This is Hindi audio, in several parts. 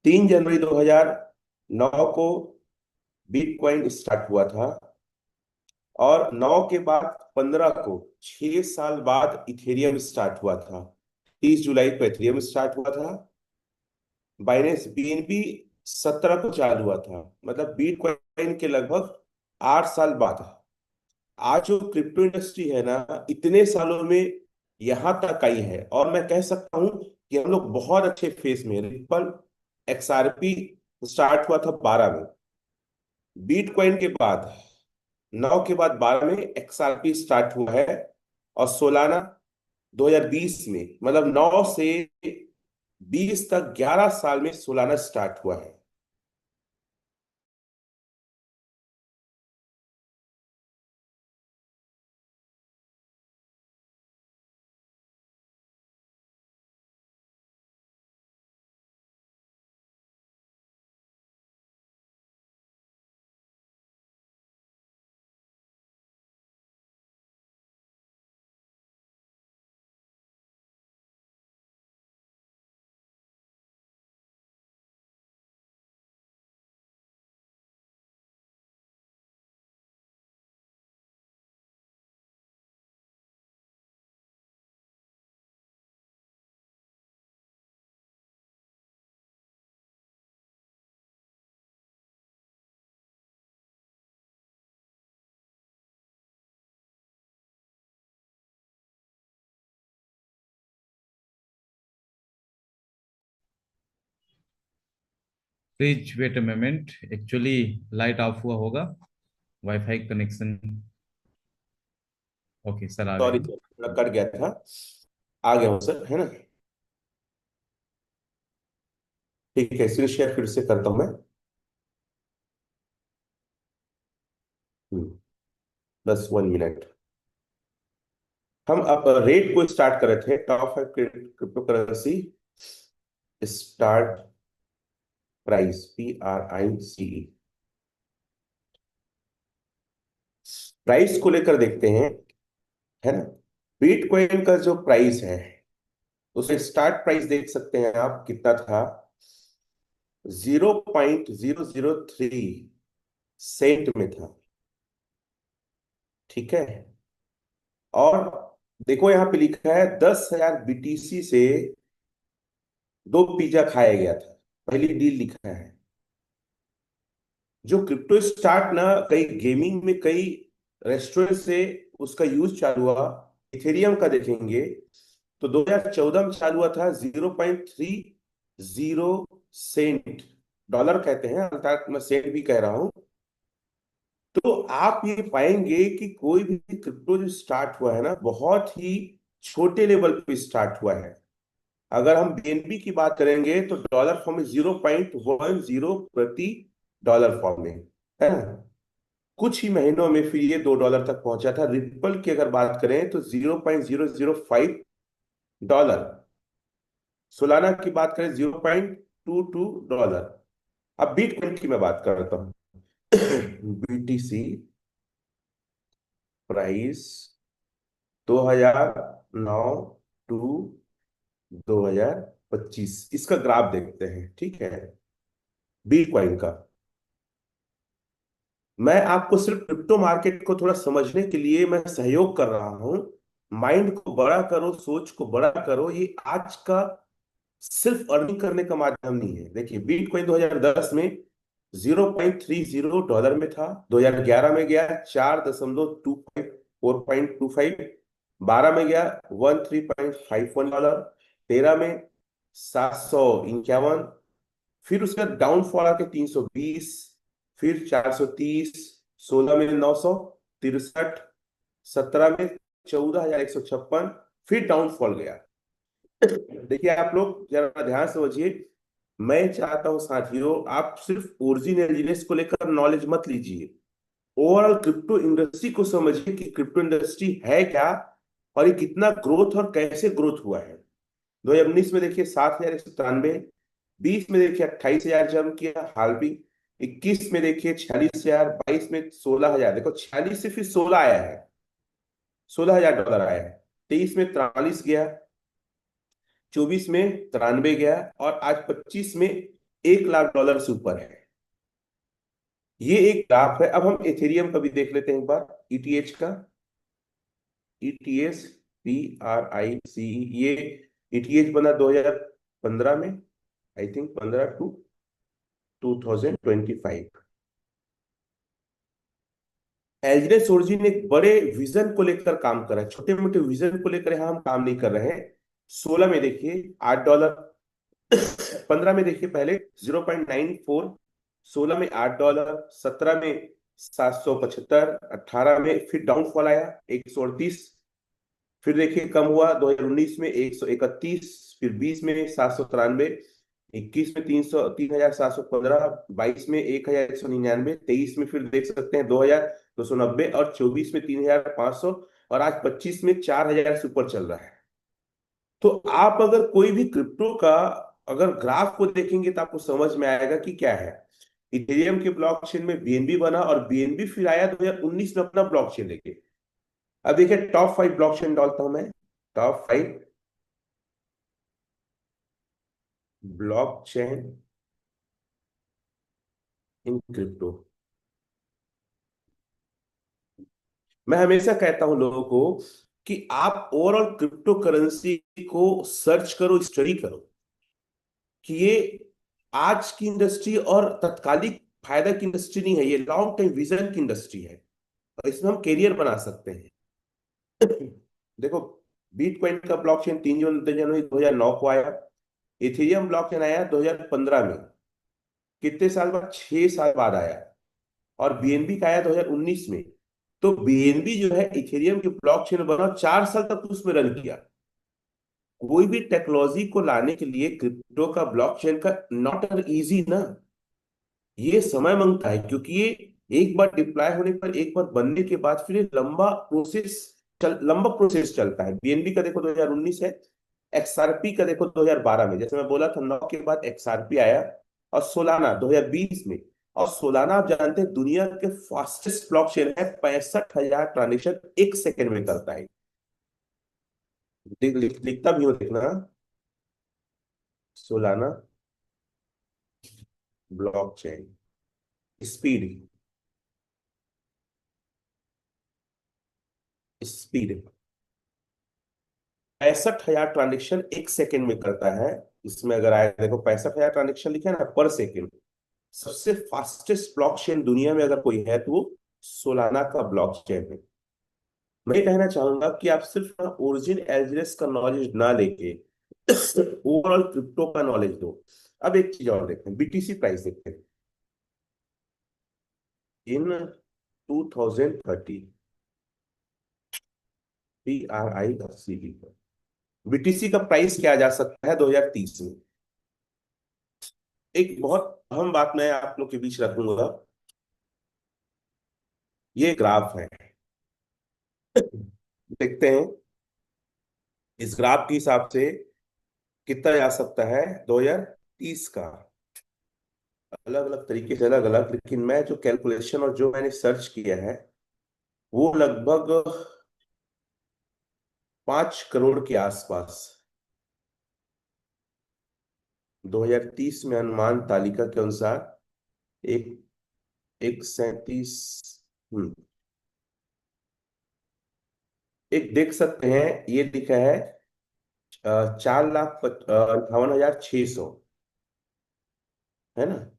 3 जनवरी 2009 को बिटकॉइन स्टार्ट हुआ था, और 9 के बाद 15 को, 6 साल बाद इथेरियम स्टार्ट हुआ था। 30 जुलाई को इथेरियम स्टार्ट हुआ था। बाइनेंस बीएनबी 17 को चालू हुआ था, मतलब बिटकॉइन के लगभग 8 साल बाद। आज जो क्रिप्टो इंडस्ट्री है ना, इतने सालों में यहां तक आई है, और मैं कह सकता हूं कि हम लोग बहुत अच्छे फेस में हैं। रिपल एक्सआरपी स्टार्ट हुआ था 12 में, बिटकॉइन के बाद 9 के बाद 12 में एक्सआरपी स्टार्ट हुआ है, और सोलाना 2020 में, मतलब 9 से 20 तक 11 साल में सोलाना स्टार्ट हुआ है। Please wait a moment, actually light off हुआ होगा, वाईफाई कनेक्शन। ओके सर, आ गए सॉरी हम। सर, थोड़ा कट गया था। आ गया हूँ सर, है ना। ठीक है, स्क्रीन शेयर फिर से करता हूँ मैं। हम्म, बस 1 मिनट। हम अब रेट को स्टार्ट कर रहे थे, top 5 crypto currency start price, PRICE। Price को लेकर देखते हैं, है ना। बिटकॉइन का जो प्राइस है, उसे स्टार्ट प्राइस देख सकते हैं आप, कितना था। 0.003 में था। ठीक है। और देखो यहाँ पे लिखा है 10,000 BTC से 2 पिज्जा खाया गया था, पहली डील लिखा है। जो क्रिप्टो स्टार्ट ना, कई गेमिंग में कई रेस्टोरेंट से उसका यूज चालू हुआ। इथेरियम का देखेंगे तो 2014 में चालू हुआ था, 0.30 सेंट, डॉलर कहते हैं, अर्थात मैं सेंट भी कह रहा हूं। तो आप ये पाएंगे कि कोई भी क्रिप्टो जो स्टार्ट हुआ है ना, बहुत ही छोटे लेवल पे स्टार्ट हुआ है। अगर हम बीएनबी की बात करेंगे तो डॉलर फॉर्म में 0.10 प्रति डॉलर फॉर्म में, है ना। कुछ ही महीनों में फिर ये $2 तक पहुंचा था। रिपल की अगर बात करें तो 0.005 डॉलर। सोलाना की बात करें $0.22। अब बिटकॉइन की मैं बात करता हूँ। BTC प्राइस 2009 टू 2025, इसका ग्राफ देखते हैं, ठीक है, बिटकॉइन का। मैं आपको सिर्फ क्रिप्टो मार्केट को थोड़ा समझने के लिए मैं सहयोग कर रहा हूं। माइंड को बड़ा करो, सोच को बड़ा करो, ये आज का सिर्फ अर्निंग करने का माध्यम नहीं है। देखिए, बिटकॉइन 2010 में 0.30 डॉलर में था, 2011 में गया 4.25, 12 में गया 13.51 डॉलर, 13 में 751, फिर उसका डाउनफॉल आके 320, फिर 430, 16 में 963, 17 में 14,156, फिर डाउनफॉल गया। देखिए आप लोग जरा ध्यान से समझिए। मैं चाहता हूं साथियों, आप सिर्फ ओरिजिनल को लेकर नॉलेज मत लीजिए, ओवरऑल क्रिप्टो इंडस्ट्री को समझिए कि क्रिप्टो इंडस्ट्री है क्या, और ये कितना ग्रोथ और कैसे ग्रोथ हुआ है। 2019 में देखिए 7,193, 20 में देखिए 28,000 जंप किया हाल भी, 21 में देखिए 46,000, 22 में 16,000, देखो 46 से फिर 16 आया है, $16,000 आया है। 23 में 43 गया, 24 में 93 गया, और आज 25 में $1 लाख से ऊपर है। ये एक ग्राफ है। अब हम इथेरियम का भी देख लेते हैं एक बार, ईटीएच का। ईटीएस, PRICE, ये ईटीएच बना 2015 में, आई थिंक 15 टू 2025। एल्जिनस ओरिजिन एक बड़े विजन को लेकर काम कर रहा है, छोटे मोटे विजन को लेकर यहाँ हम काम नहीं कर रहे हैं। 16 में देखिए $8, 15 में देखिए पहले 0.94, 16 में $8, 17 में 775, 18 में फिर डाउनफॉल आया 138, फिर देखिए कम हुआ 2019 में 131, फिर 20 में 793, 21 में 3715, 22 में 1199, 23 में फिर देख सकते हैं 2290, और 24 में 3500, और आज 25 में 4000 से ऊपर चल रहा है। तो आप अगर कोई भी क्रिप्टो का अगर ग्राफ को देखेंगे तो आपको समझ में आएगा कि क्या है। इथेरियम के ब्लॉकचेन में बीएनबी बना, और बीएनबी फिर आया 2019 में अपना ब्लॉकचेन लेके। अब देखिए टॉप 5 ब्लॉकचेन डालता हूं मैं, टॉप 5 ब्लॉकचेन इन क्रिप्टो। मैं हमेशा कहता हूं लोगों को कि आप ओवरऑल क्रिप्टो करेंसी को सर्च करो, स्टडी करो कि ये आज की इंडस्ट्री और तत्कालिक फायदा की इंडस्ट्री नहीं है, ये लॉन्ग टाइम विजन की इंडस्ट्री है, और इसमें हम करियर बना सकते हैं। देखो, बिटकॉइन का ब्लॉकचेन 3 जनवरी 2009 को आया। इथेरियम ब्लॉकचेन आया 2015 में। कितने साल बाद? 6 साल बाद आया। और बीएनबी का आया 2019 में। तो बीएनबी जो है इथेरियम के ब्लॉकचेन बना, 4 साल तक उसमें रन किया। कोई भी टेक्नोलॉजी को लाने के लिए क्रिप्टो का ब्लॉकचेन का नॉट एन इजी ना, ये समय मांगता है, क्योंकि ये एक बार डिप्लॉय होने पर, एक बार बनने के बाद फिर ये लंबा प्रोसेस चलता है। बीएनबी का देखो 2019 है, एक्सआरपी का देखो 2012 में, जैसे मैं बोला था 9 के बाद एक्सआरपी आया, और सोलाना 2020 में। और सोलाना आप जानते हैं दुनिया के फास्टेस्ट ब्लॉकचेन है, 65,000 ट्रांजेक्शन 1 सेकेंड में करता है। लिखता भी हो, देखना, Solana blockchain speed, speed 65,000 transaction 1 second में करता है। इसमें अगर आए देखो 65,000 ट्रांजेक्शन लिखे ना पर सेकेंड। सबसे फास्टेस्ट ब्लॉकचेन दुनिया में अगर कोई है तो वो सोलाना का ब्लॉकचेन है। मैं कहना चाहूंगा कि आप सिर्फ ओरिजिन एल्जिनस का नॉलेज ना लेके ओवरऑल क्रिप्टो का नॉलेज दो। अब एक चीज और देखते हैं, बीटीसी प्राइस देखते हैं इन 2030, PRICE पर बीटीसी का प्राइस क्या जा सकता है 2030 में। एक बहुत अहम बात मैं आप लोग के बीच रखूंगा, ये ग्राफ है, देखते हैं इस ग्राफ के हिसाब से कितना जा सकता है 2030 का। अलग अलग तरीके से अलग अलग, लेकिन मैं जो कैलकुलेशन और जो मैंने सर्च किया है वो लगभग 5 करोड़ के आसपास 2030 में अनुमान तालिका के अनुसार। एक एक 37, हम्म, एक देख सकते हैं, ये लिखा है 4,58,600, है ना।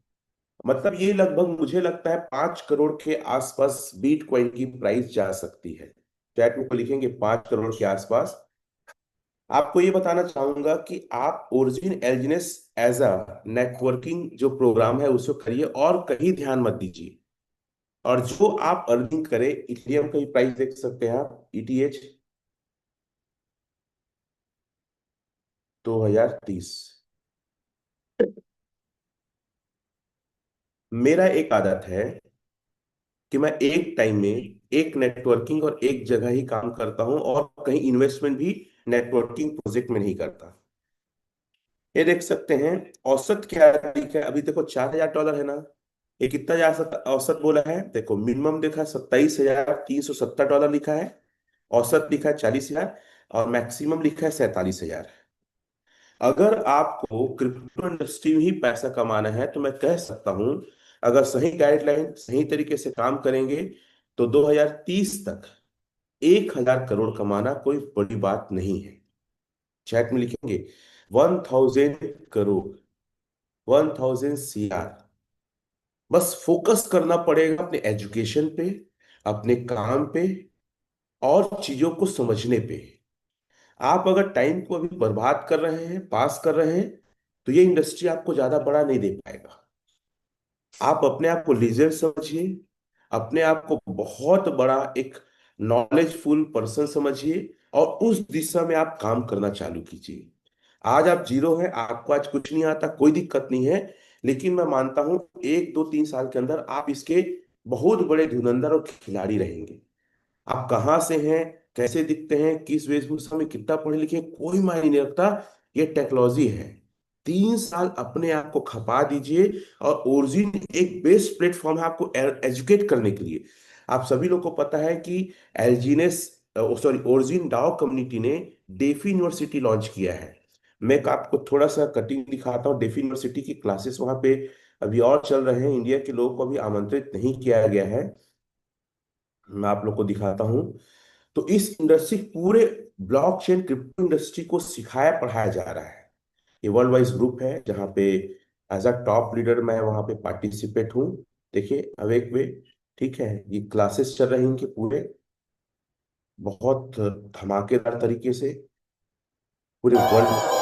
मतलब ये लगभग मुझे लगता है 5 करोड़ के आसपास बिटकॉइन की प्राइस जा सकती है। चैट में को लिखेंगे 5 करोड़ के आसपास। आपको ये बताना चाहूंगा कि आप ओरिजिन एल्जिनस एज अ नेटवर्किंग जो प्रोग्राम है उसको करिए, और कहीं ध्यान मत दीजिए। और जो आप अर्निंग करें, इथेरियम का ही प्राइस देख सकते हैं आप, ईटीएच 2030। मेरा एक आदत है कि मैं एक टाइम में एक नेटवर्किंग और एक जगह ही काम करता हूं, और कहीं इन्वेस्टमेंट भी नेटवर्किंग प्रोजेक्ट में नहीं करता। ये देख सकते हैं औसत क्या लिखा है, अभी देखो $4,000 है ना। ये कितना जा सकता औसत बोला है, देखो मिनिमम देखा है $27,370 लिखा है, औसत लिखा है 40,000, और मैक्सिमम लिखा है 47,000। अगर आपको क्रिप्टो इंडस्ट्री में ही पैसा कमाना है तो मैं कह सकता हूं, अगर सही गाइडलाइन सही तरीके से काम करेंगे तो 2030 तक 1000 करोड़ कमाना कोई बड़ी बात नहीं है। चैट में लिखेंगे 1000 करोड़, 1000 CR। बस फोकस करना पड़ेगा अपने एजुकेशन पे, अपने काम पे, और चीजों को समझने पे। आप अगर टाइम को अभी बर्बाद कर रहे हैं, पास कर रहे हैं, तो ये इंडस्ट्री आपको ज्यादा बड़ा नहीं दे पाएगा। आप अपने आप को लीजर समझिए, अपने आप को बहुत बड़ा एक नॉलेजफुल पर्सन समझिए, और उस दिशा में आप काम करना चालू कीजिए। आज आप जीरो हैं, आपको आज कुछ नहीं आता, कोई दिक्कत नहीं है। लेकिन मैं मानता हूं 1 2 3 साल के अंदर आप इसके बहुत बड़े धुरंधर और खिलाड़ी रहेंगे। आप कहाँ से हैं, कैसे दिखते हैं, किस वेशभूषा में, कितना पढ़े लिखे हैं, कोई मायने नहीं रखता। ये टेक्नोलॉजी है। 3 साल अपने आप को खपा दीजिए, और ओरिजिन एक बेस्ट प्लेटफॉर्म है आपको एजुकेट करने के लिए। आप सभी लोग को पता है कि एलजीनेस, सॉरी, ओरिजिन डाओ कम्युनिटी ने डेफी यूनिवर्सिटी लॉन्च किया है। मैं आपको थोड़ा सा कटिंग दिखाता हूँ। डेफी यूनिवर्सिटी की क्लासेस वहाँ पे अभी और चल रहे हैं। इंडिया के लोगों को अभी आमंत्रित नहीं किया गया है। मैं आप लोग को दिखाता हूँ। तो इस इंडस्ट्री, पूरे ब्लॉकचेन क्रिप्टो इंडस्ट्री को सिखाया पढ़ाया जा रहा है। ये वर्ल्ड वाइज ग्रुप है जहाँ पे एज अ टॉप लीडर मैं वहाँ पे पार्टिसिपेट हूँ। देखिए अवेक वे, ठीक है, ये क्लासेस चल रही हैं इनके पूरे, बहुत धमाकेदार तरीके से पूरे वर्ल्ड।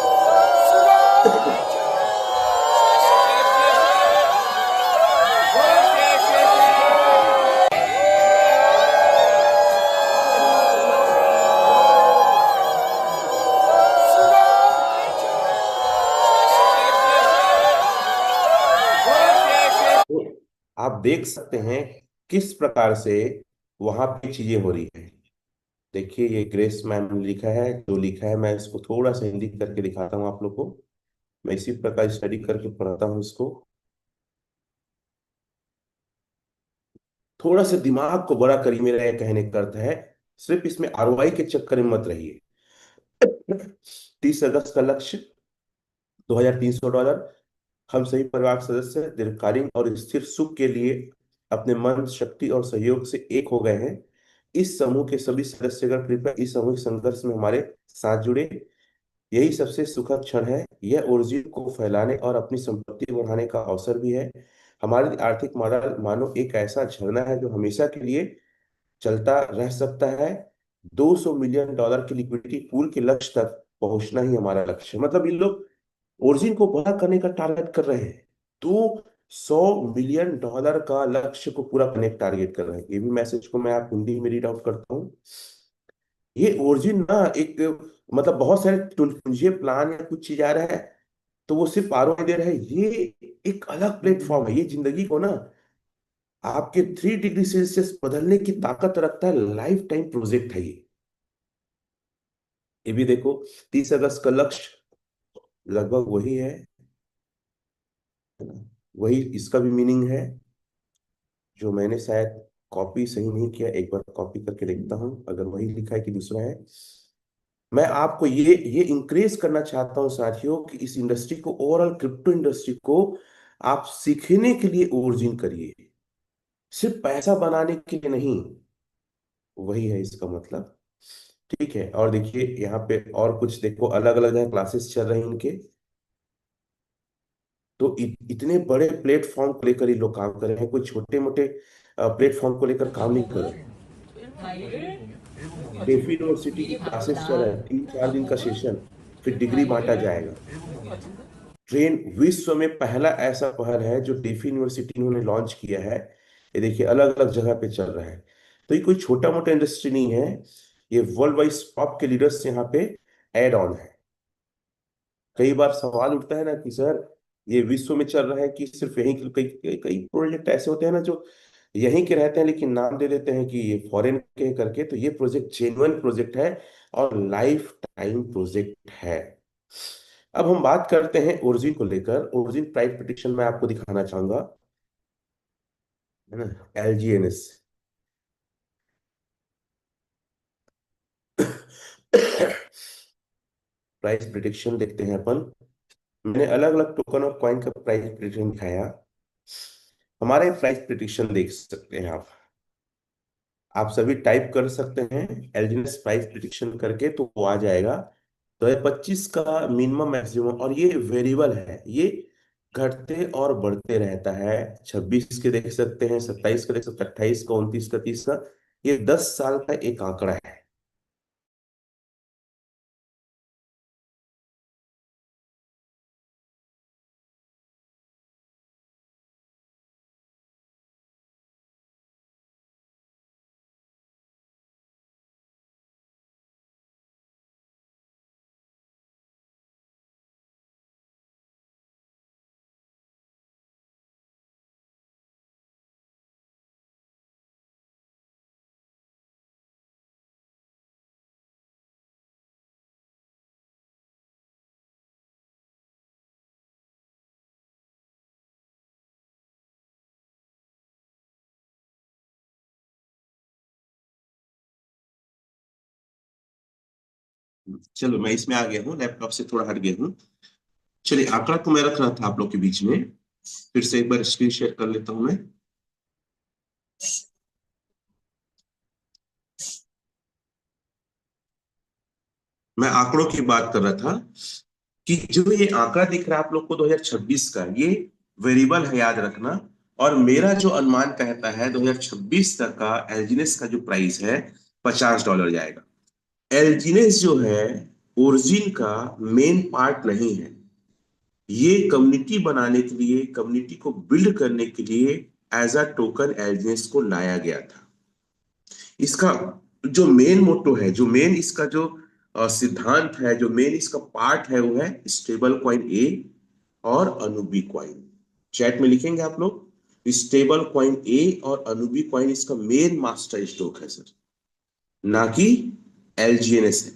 तो आप देख सकते हैं किस प्रकार से वहां पे चीजें हो रही है। देखिए ये ग्रेस मैम ने लिखा है, जो लिखा है मैं इसको थोड़ा सा हिंदी करके दिखाता हूँ आप लोग को। मैं इसी प्रकार स्टडी करके पढ़ता हूँ इसको। थोड़ा सा दिमाग को बड़ा करिए, मेरा यह कहने का अर्थ है। सिर्फ इसमें आरओआई के चक्कर में मत रहिए। 30 अगस्त का लक्ष्य $2300। हम सभी परिवार के सदस्य दीर्घकालीन और स्थिर सुख के लिए अपने मन, शक्ति और सहयोग से एक हो गए हैं। इस समूह के सभी सदस्यगण कृपया इस सामूहिक संघर्ष में हमारे साथ जुड़े। यही सबसे सुखद क्षण है। यह ऊर्जा को फैलाने और अपनी संपत्ति बढ़ाने का अवसर भी है। हमारी आर्थिक मॉडल मानो एक ऐसा झरना है जो हमेशा के लिए चलता रह सकता है। $200 मिलियन की लिक्विडिटी पूल के लक्ष्य तक पहुंचना ही हमारा लक्ष्य है। मतलब ये लोग ओरिजिन को बड़ा करने का टारगेट कर रहे हैं। $200 मिलियन का लक्ष्य को पूरा करने का टारगेट कर रहे हैं। ये भी मैसेज को मैं आप हिंदी में रीड आउट करता हूँ। ये ओरिजिन ना एक, मतलब बहुत सारे तुझे प्लान या कुछ चीज आ रहा है तो वो सिर्फ आरओआई दे रहा है। ये एक अलग प्लेटफॉर्म है। ये जिंदगी को ना आपके 3 डिग्री सेल्सियस बदलने की ताकत रखता है। लाइफ टाइम प्रोजेक्ट है ये भी देखो। 30 अगस्त का लक्ष्य लगभग वही है ना? वही इसका भी मीनिंग है, जो मैंने शायद कॉपी सही नहीं किया। एक बार कॉपी करके देखता हूँ अगर वही लिखा है कि दूसरा है। मैं आपको ये इंक्रेज करना चाहता हूँ साथियों कि इस इंडस्ट्री को, ओवरऑल क्रिप्टो इंडस्ट्री को आप सीखने के लिए ओरिजिन करिए, सिर्फ पैसा बनाने के लिए नहीं। वही है इसका मतलब। ठीक है, और देखिए यहाँ पे और कुछ देखो, अलग अलग है क्लासेस चल रहे हैं इनके। तो इतने बड़े प्लेटफॉर्म को लेकर ये लोग काम कर रहे हैं, कोई छोटे मोटे प्लेटफॉर्म को लेकर काम नहीं कर रहे हैं। डेफी यूनिवर्सिटी की क्लासेस चल रहे हैं, 3 4 दिन का सेशन, फिर डिग्री बांटा जाएगा। ट्रेन विश्व में पहला ऐसा पहल है जो डेफी यूनिवर्सिटी इन्होंने लॉन्च किया है। ये देखिए अलग अलग जगह पे चल रहा है। तो ये कोई छोटा मोटा इंडस्ट्री नहीं है। ये वर्ल्ड वाइड टॉप के लीडर्स यहाँ पे एड ऑन है। कई बार सवाल उठता है ना कि सर ये विश्व में चल रहा है कि सिर्फ यहीं के, कई कई कई प्रोजेक्ट ऐसे होते हैं ना जो यहीं के रहते हैं लेकिन नाम दे देते हैं कि ये फॉरेन के करके। तो ये प्रोजेक्ट जेन्युइन प्रोजेक्ट है और लाइफ टाइम प्रोजेक्ट है। अब हम बात करते हैं ओरिजिन को लेकर। ओरिजिन प्राइस पिटिशन मैं आपको दिखाना चाहूंगा, है ना, LGNS। प्राइस प्रिडिक्शन देखते हैं अपन। मैंने अलग अलग टोकन और कॉइन का प्राइस प्रिडिक्शन दिखाया। हमारे प्राइस प्रिडिक्शन देख सकते हैं आप सभी टाइप कर सकते हैं एलजीएस प्राइस प्रिडिक्शन करके, तो वो आ जाएगा। 2025 का मिनिमम मैक्सिमम, और ये वेरिएबल है, ये घटते और बढ़ते रहता है। 26 के देख सकते हैं, 27 का देख सकते हैं, 28 का, 29 का, 30 का। ये 10 साल का एक आंकड़ा है। चलो मैं इसमें आ गया हूँ, लैपटॉप से थोड़ा हट गया हूँ। चलिए, आंकड़ा तो मैं रख रहा था आप लोग के बीच में, फिर से एक बार स्क्रीन शेयर कर लेता हूं मैं। मैं आंकड़ों की बात कर रहा था कि जो ये आंकड़ा दिख रहा है आप लोग को 2026 का, ये वेरिएबल है, याद रखना। और मेरा जो अनुमान कहता है 2026 तक का एलजीनेस का जो प्राइस है, $50 जाएगा। एलजीनेस जो है ओरिजिन का मेन पार्ट नहीं है। ये कम्युनिटी बनाने के लिए, कम्युनिटी को बिल्ड करने के लिए एज अ टोकन एलजीनेस को लाया गया था। इसका जो मेन मोटो है, जो मेन इसका जो सिद्धांत है, जो मेन इसका पार्ट है, वो है स्टेबल कॉइन ए और अनुबी कॉइन। चैट में लिखेंगे आप लोग, स्टेबल कॉइन ए और अनुबी कॉइन इसका मेन मास्टर स्ट्रोक है सर, ना कि एलजीएनएस है।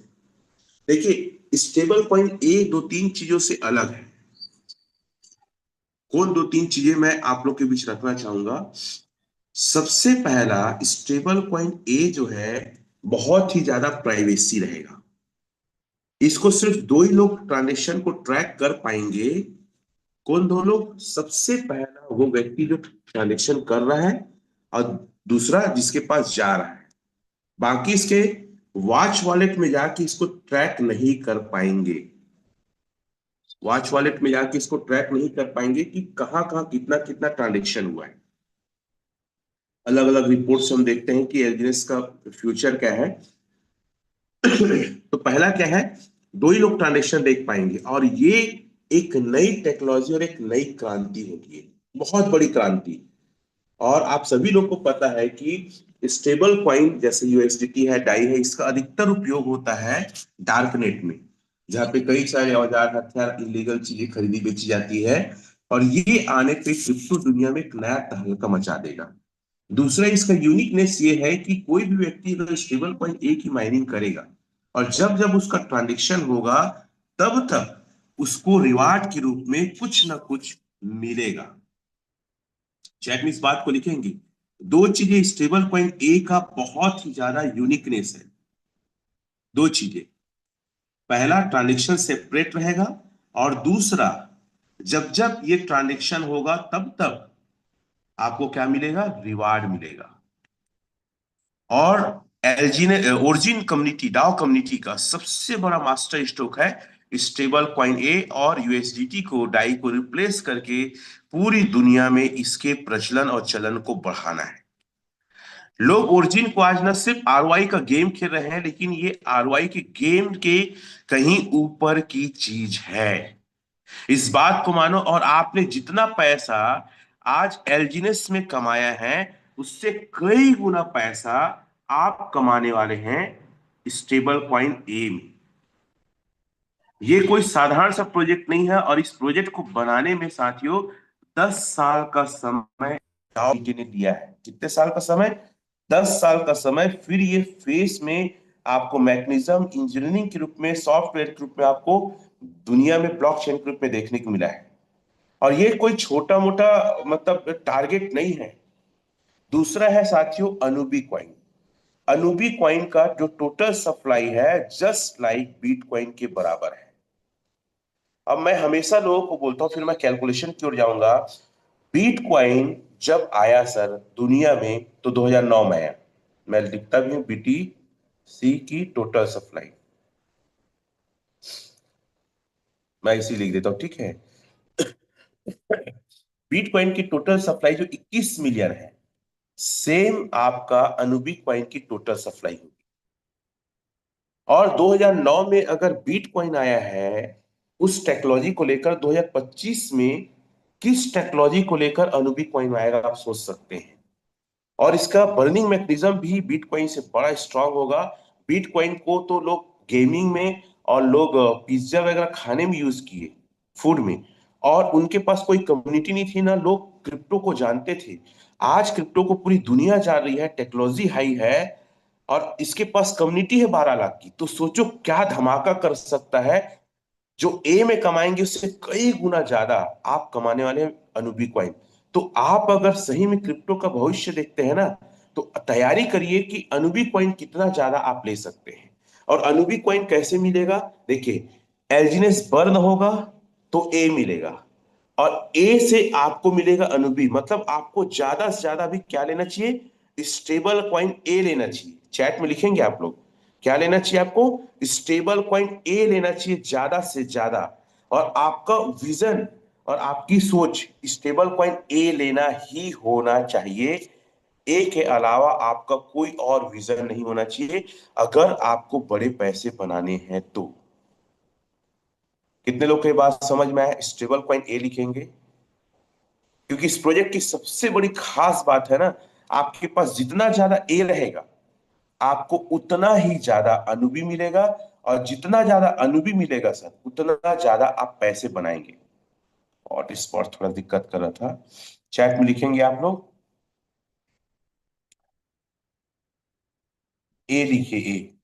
देखिए, स्टेबल कॉइन ए दो तीन चीजों से अलग है। कौन दो तीन चीजें मैं आप लोग के बीच रखना चाहूंगा। सबसे पहला, स्टेबल कॉइन ए जो है बहुत ही ज्यादा प्राइवेसी रहेगा। इसको सिर्फ दो ही लोग ट्रांजेक्शन को ट्रैक कर पाएंगे। कौन दो लोग? सबसे पहला वो व्यक्ति जो ट्रांजेक्शन कर रहा है, और दूसरा जिसके पास जा रहा है। बाकी इसके वॉच वॉलेट में जाके इसको ट्रैक नहीं कर पाएंगे। वॉच वॉलेट में जाके इसको ट्रैक नहीं कर पाएंगे कि कहाँ कहाँ कितना कितना ट्रांजेक्शन हुआ है। अलग अलग रिपोर्ट्स हम देखते हैं कि एलजीएस का फ्यूचर क्या है। तो पहला क्या है, दो ही लोग ट्रांजेक्शन देख पाएंगे, और ये एक नई टेक्नोलॉजी और एक नई क्रांति होगी, बहुत बड़ी क्रांति। और आप सभी लोग को पता है कि स्टेबल कॉइन जैसे यूएसडीटी है, डाई है, इसका अधिकतर उपयोग होता है डार्क नेट में, जहाँ पे कई सारे औजार, हथियार, इलीगल चीजें खरीदी बेची जाती है। और ये आने पे क्रिप्टो दुनिया में एक नया तहलका मचा देगा। दूसरा, इसका यूनिकनेस ये है कि कोई भी व्यक्ति अगर स्टेबल कॉइन ए की माइनिंग करेगा, और जब जब उसका ट्रांजेक्शन होगा, तब तक उसको रिवार्ड के रूप में कुछ ना कुछ मिलेगा। चैट में इस बात को लिखेंगे। दो चीजें स्टेबल कॉइन ए का बहुत ही ज्यादा यूनिकनेस है। दो चीजें, पहला ट्रांजेक्शन सेपरेट रहेगा, और दूसरा जब जब ये ट्रांजेक्शन होगा तब तब आपको क्या मिलेगा? रिवार्ड मिलेगा। और एलजी ने ओरिजिन कम्युनिटी, डाओ कम्युनिटी का सबसे बड़ा मास्टर स्ट्रोक है स्टेबल कॉइन ए और यूएसडीटी को, डाई को रिप्लेस करके पूरी दुनिया में इसके प्रचलन और चलन को बढ़ाना है। लोग ओरिजिन को आज न सिर्फ आरओआई का गेम खेल रहे हैं, लेकिन ये आरओआई के गेम के कहीं ऊपर की चीज है। इस बात को मानो, और आपने जितना पैसा आज एलजीनेस में कमाया है, उससे कई गुना पैसा आप कमाने वाले हैं स्टेबल कॉइन ए में। ये कोई साधारण सा प्रोजेक्ट नहीं है, और इस प्रोजेक्ट को बनाने में साथियों 10 साल का समय जी ने दिया है। कितने साल का समय? 10 साल का समय। फिर ये फेस में आपको मैकेनिज्म इंजीनियरिंग के रूप में, सॉफ्टवेयर के रूप में आपको दुनिया में ब्लॉकचेन के रूप में देखने को मिला है। और ये कोई छोटा मोटा मतलब टारगेट नहीं है। दूसरा है साथियों अनुबी कॉइन। अनुबी कॉइन का जो टोटल सप्लाई है जस्ट लाइक बिटकॉइन के बराबर है। अब मैं हमेशा लोगों को बोलता हूँ, फिर मैं कैलकुलेशन की ओर जाऊंगा। बिटकॉइन जब आया सर दुनिया में तो 2009 में आया। मैं लिखता भी हूँ BTC की टोटल सप्लाई, मैं इसी लिख देता हूँ, ठीक है। बिटकॉइन की टोटल सप्लाई जो 21 मिलियन है, सेम आपका अनुबिटकॉइन की टोटल सप्लाई होगी। और 2009 में अगर बिटकॉइन आया है उस टेक्नोलॉजी को लेकर, 2025 में किस टेक्नोलॉजी को लेकर अनुबिटकॉइन आएगा आप सोच सकते हैं। और इसका बर्निंग मैकेनिज्म भी बिटकॉइन से बड़ा स्ट्रांग होगा। बिटकॉइन को तो लोग गेमिंग में और लोग पिज्जा वगैरह खाने में यूज किए, फूड में। और उनके पास कोई कम्युनिटी नहीं थी ना, लोग क्रिप्टो को जानते थे। आज क्रिप्टो को पूरी दुनिया जान रही है, टेक्नोलॉजी हाई है, और इसके पास कम्युनिटी है 12 लाख की। तो सोचो क्या धमाका कर सकता है। जो ए में कमाएंगे उससे कई गुना ज्यादा आप कमाने वाले हैं अनुबी कॉइन। तो आप अगर सही में क्रिप्टो का भविष्य देखते हैं ना, तो तैयारी करिए कि अनुबी कॉइन कितना ज्यादा आप ले सकते हैं। और अनुबी कॉइन कैसे मिलेगा, देखिए, एल्जीनेस बर्न होगा तो ए मिलेगा, और ए से आपको मिलेगा अनुबी। मतलब आपको ज्यादा से ज्यादा भी क्या लेना चाहिए, स्टेबल कॉइन ए लेना चाहिए। चैट में लिखेंगे आप लोग, क्या लेना चाहिए आपको, स्टेबल कॉइन ए लेना चाहिए ज्यादा से ज्यादा। और आपका विजन और आपकी सोच स्टेबल कॉइन ए लेना ही होना चाहिए। ए के अलावा आपका कोई और विजन नहीं होना चाहिए अगर आपको बड़े पैसे बनाने हैं तो। कितने लोग को ये बात समझ में आया, स्टेबल कॉइन ए लिखेंगे। क्योंकि इस प्रोजेक्ट की सबसे बड़ी खास बात है ना, आपके पास जितना ज्यादा ए रहेगा आपको उतना ही ज्यादा अनुबी मिलेगा। और जितना ज्यादा अनुबी मिलेगा सर, उतना ज्यादा आप पैसे बनाएंगे। और इस पर थोड़ा दिक्कत कर रहा था, चैट में लिखेंगे आप लोग, ए लिखिए, ए।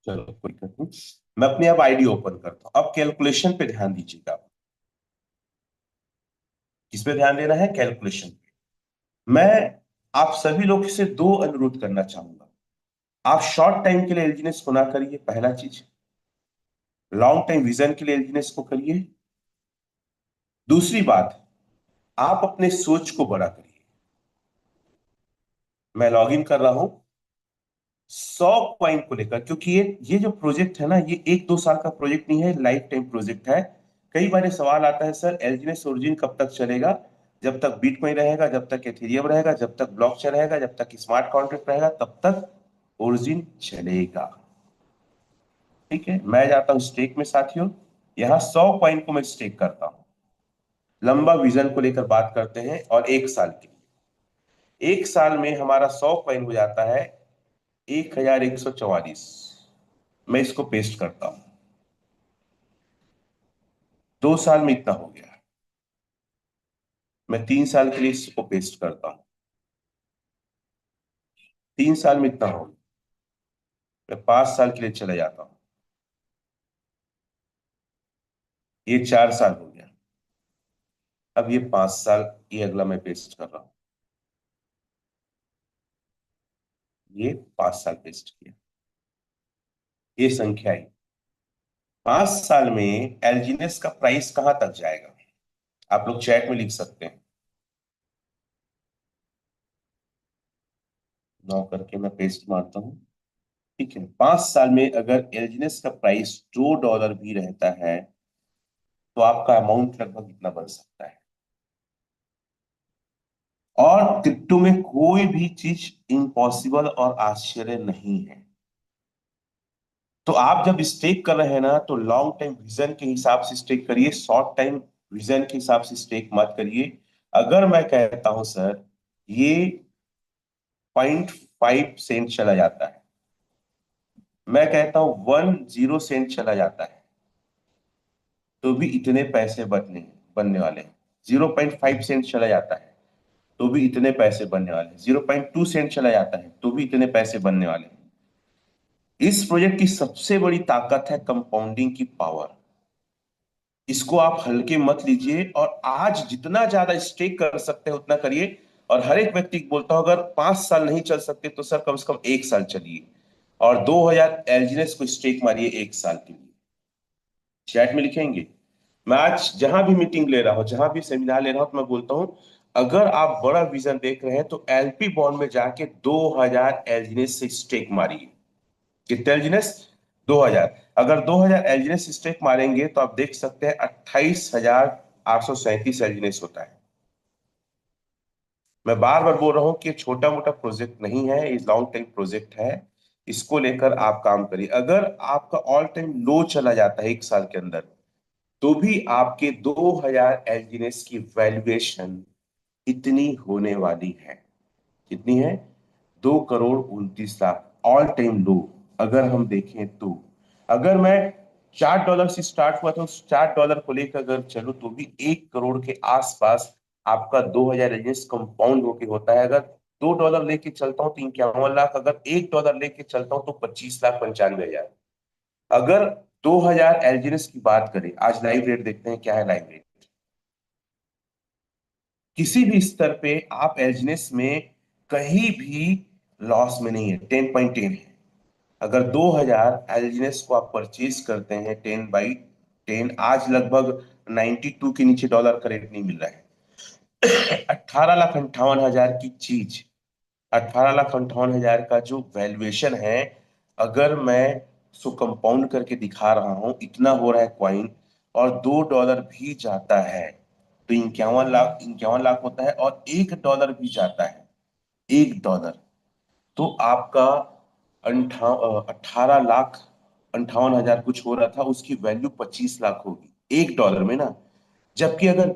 चलो कोई दिक्कत नहीं, मैं अपनी अब आईडी ओपन करता हूं। अब कैलकुलेशन पे ध्यान दीजिएगा। किस पे ध्यान देना है, कैलकुलेशन पे। मैं आप सभी लोग से दो अनुरोध करना चाहूंगा। आप शॉर्ट टाइम के लिए एलजीनेस को ना करिए, पहला चीज। लॉन्ग टाइम विजन के लिए एलजीनेस को करिए। दूसरी बात, आप अपने सोच को बड़ा करिए। मैं लॉगिन कर रहा हूं 100 कॉइन को लेकर, क्योंकि ये जो प्रोजेक्ट है ना, ये 1-2 साल का प्रोजेक्ट नहीं है, लाइफ टाइम प्रोजेक्ट है। कई बार ये सवाल आता है, सर एलजीनेस ओरिजिन कब तक चलेगा। जब तक बिटकॉइन रहेगा, जब तक एथेरियम रहेगा, जब तक ब्लॉकचेन रहेगा, जब तक स्मार्ट कॉन्ट्रैक्ट रहेगा, तब तक ओरिजिन चलेगा। ठीक है, मैं जाता हूं स्टेक में साथियों। यहाँ 100 कॉइन को मैं स्टेक करता हूं। लंबा विजन को लेकर बात करते हैं, और 1 साल के, 1 साल में हमारा 100 कॉइन हो जाता है 1144। मैं इसको पेस्ट करता हूं, 2 साल में इतना हो गया। मैं 3 साल के लिए इसको पेस्ट करता हूं, 3 साल में इतना हो गया। मैं 5 साल के लिए चले जाता हूं, ये 4 साल हो गया। अब ये 5 साल, ये अगला मैं पेस्ट कर रहा हूं, ये 5 साल पेस्ट किया, ये संख्या आई। 5 साल में एलजीनेस का प्राइस कहां तक जाएगा, आप लोग चैट में लिख सकते हैं। 9 करके मैं पेस्ट मारता हूं। ठीक है, 5 साल में अगर एलजीनेस का प्राइस $2 भी रहता है, तो आपका अमाउंट लगभग इतना बन सकता है। और क्रिप्टो में कोई भी चीज इम्पॉसिबल और आश्चर्य नहीं है। तो आप जब स्टेक कर रहे हैं ना, तो लॉन्ग टाइम विजन के हिसाब से स्टेक करिए, शॉर्ट टाइम विजन के हिसाब से स्टेक मत करिए। अगर मैं कहता हूं सर ये 0.5 सेंट चला जाता है, मैं कहता हूं 10 सेंट चला जाता है, तो भी इतने पैसे बनने वाले हैं। 0.5 सेंट चला जाता है तो भी इतने पैसे बनने वाले हैं। 0.2 सेंट चला जाता है तो भी इतने पैसे बनने वाले हैं। इस प्रोजेक्ट की सबसे बड़ी ताकत है कंपाउंडिंग की पावर। इसको आप हल्के मत लीजिए, और आज जितना ज्यादा स्टेक कर सकते हैं उतना करिए। और हर एक व्यक्ति को बोलता हूं, अगर 5 साल नहीं चल सकते तो सर कम से कम 1 साल चलिए। और 2000 एलजीएनएस को स्टेक मारिए 1 साल के लिए। चैट में लिखेंगे। मैं आज जहां भी मीटिंग ले रहा हूं, जहां भी सेमिनार ले रहा हूं, तो मैं बोलता हूं अगर आप बड़ा विजन देख रहे हैं तो एलपी बॉन्ड में जाके 2000 एलजीएनएस से स्टेक मारिए। कितने एलजीएनएस? 2000। अगर 2000 एलजीएनएस स्टेक मारेंगे तो आप देख सकते हैं 28,837 एलजीएनएस होता है। मैं बार बार बोल रहा हूं कि ये छोटा मोटा प्रोजेक्ट नहीं है, ये लॉन्ग टाइम प्रोजेक्ट है। इसको लेकर आप काम करिए। अगर आपका ऑल टाइम लो चला जाता है 1 साल के अंदर, तो भी आपके 2000 एलजीएनएस की वैल्यूएशन इतनी होने वाली है। कितनी है? 2,29,00,000 ऑल टाइम लो। अगर हम देखें तो अगर मैं $4 से स्टार्ट हुआ था, उस $4 को लेकर अगर चलो तो भी 1 करोड़ के आसपास आपका 2000 एजेंस कंपाउंड होके होता है। अगर $2 लेके चलता हूं तो 51 लाख, अगर $1 लेके चलता हूं तो 25,95,000। अगर 2000 एलजीएस की बात करें, आज लाइव रेट देखते हैं क्या है लाइव रेट। किसी भी स्तर पे आप एलजीएस में कहीं भी लॉस में नहीं है, 10.10 है। अगर 2000 एलजीएस को आप परचेज करते हैं 10/10, आज लगभग 92 के नीचे डॉलर का रेट नहीं मिल रहा है। 18,58,000 की चीज, 18,58,000 का जो वैल्यूएशन है, अगर मैं उसको कंपाउंड करके दिखा रहा हूं, इतना हो रहा है क्वाइन, और $2 भी जाता है तो 51 लाख होता है, और $1 भी जाता है, $1, तो आपका 18,58,000 कुछ हो रहा था, उसकी वैल्यू 25 लाख होगी $1 में ना। जबकि अगर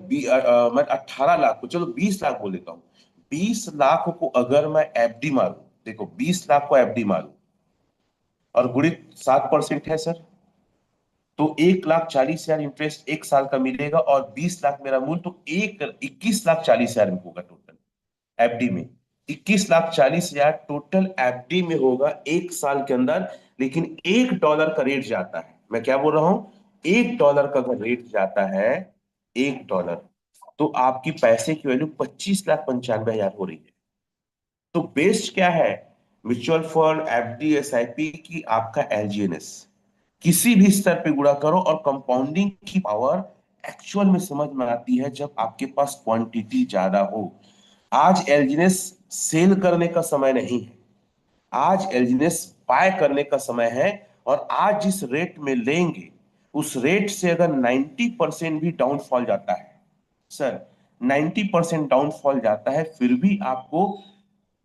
मैं 18 लाख को, चलो 20 लाख बोल देता हूँ, 20 लाख को अगर मैं एफडी मारूं, देखो 20 लाख को एफडी मारूं और गुणित 7% है सर, तो 1,40,000 इंटरेस्ट 1 साल का मिलेगा, और 20 लाख मेरा मूल, तो 21,40,000 में होगा टोटल एफडी में। 21,40,000 टोटल एफडी में होगा 1 साल के अंदर। लेकिन $1 का रेट जाता है, मैं क्या बोल रहा हूं, $1 का अगर रेट जाता है, $1, तो आपकी पैसे की वैल्यू 25,95,000 हो रही है। तो बेस्ट क्या है? म्यूचुअल फंड, एफडी, एसआईपी की आपका एलजीएनएस। किसी भी स्तर पे गुणा करो, और कंपाउंडिंग की पावर एक्चुअल में समझ में आती है जब आपके पास क्वांटिटी ज्यादा हो। आज एलजीएनएस सेल करने का समय नहीं है, आज एलजीएनएस बाय करने का समय है। और आज जिस रेट में लेंगे, उस रेट से अगर 90% भी डाउनफॉल जाता है सर, 90% डाउनफॉल जाता है, फिर भी आपको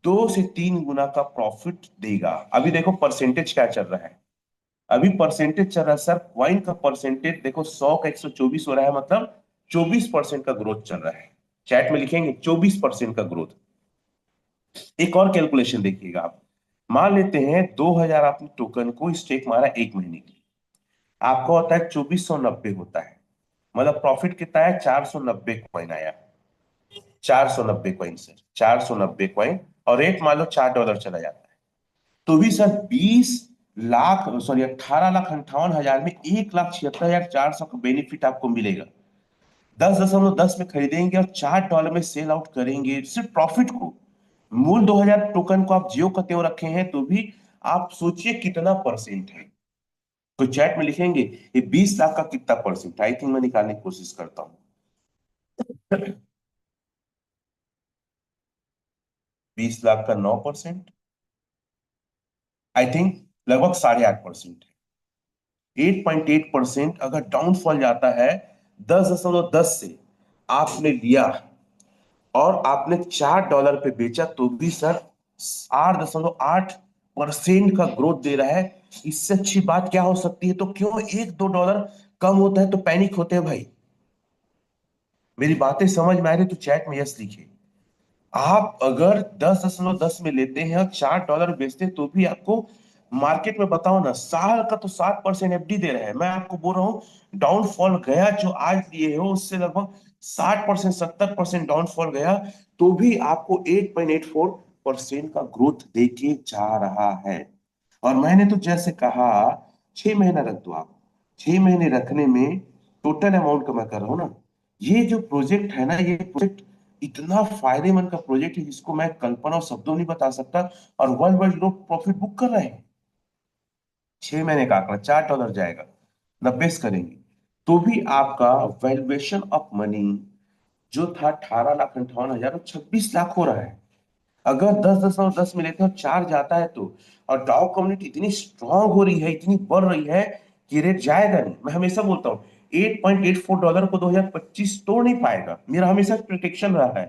2 से 3 गुना का प्रॉफिट देगा। अभी देखो परसेंटेज क्या चल रहा है, अभी परसेंटेज चल रहा है सर, क्वाइन का परसेंटेज देखो, 100 का 124 हो रहा है, मतलब 24% का ग्रोथ चल रहा है। चैट में लिखेंगे 24% का ग्रोथ। एक और कैलकुलेशन देखिएगा आप। मान लेते हैं 2000 आपने टोकन को स्टेक मारा 1 महीने के लिए, आपका होता है 2490 होता है, मतलब प्रॉफिट कितना है, 490 कॉइन आया। 490 कॉइन सर, 490 कॉइन, और रेट मान लो $4 चला जाता है, तो भी सर 20 लाख, सॉरी 18,58,000 में 1,76,400 का बेनिफिट आपको मिलेगा। 10.10 में खरीदेंगे और $4 में सेल आउट करेंगे, सिर्फ प्रॉफिट को। मूल 2000 टोकन को आप जियो का त्यों रखे हैं, तो भी आप सोचिए कितना परसेंट है। तो चैट में लिखेंगे ये 20 लाख का कितना परसेंट, आई थिंक मैं निकालने की कोशिश करता हूं। 20 लाख का 9%, आई थिंक लगभग 8.5% है। 8.8% अगर डाउनफॉल जाता है 10.10 से, आपने लिया और आपने $4 पे बेचा, तो भी सर 8.8% का ग्रोथ दे रहा है। इससे अच्छी बात क्या हो सकती है? तो क्यों 1-2 डॉलर कम होता है तो पैनिक होते हैं भाई? मेरी बातें समझ में आ रही तो चैट में यस लिखिए। आप अगर 10.10 में लेते हैं और $4 बेचते हैं, तो भी आपको मार्केट में बताओ ना, साल का तो 7% एफडी दे रहे हैं। मैं आपको बोल रहा हूं डाउनफॉल गया जो आज लिए हो, उससे लगभग 60%, 70% डाउनफॉल गया, तो भी आपको 8.84% का ग्रोथ देके जा रहा है। और मैंने तो जैसे कहा, 6 महीना रख दो आप। 6 महीने रखने में टोटल अमाउंट का मैं कर रहा हूं ना, ये जो प्रोजेक्ट है ना, ये प्रोजेक्ट इतना फायदेमंद का प्रोजेक्ट है जिसको मैं कल्पना और शब्दों नहीं बता सकता, और वर्ल्ड वाइड लोग प्रॉफिट बुक कर रहे हैं। 6 महीने का आंकड़ा, $4 जाएगा, 90 करेंगे तो भी आपका वैल्यूएशन ऑफ मनी जो था 18,58,000 और 26 लाख हो रहा है। अगर 10,10 मिले थे और 4 जाता है तो, और डाउ कम्युनिटी इतनी स्ट्रांग हो रही है, इतनी बढ़ रही है कि रेट जाएगा नहीं। मैं हमेशा बोलता हूँ $8.84 को 2025 तोड़ नहीं पाएगा, मेरा हमेशा प्रिडिक्शन रहा है।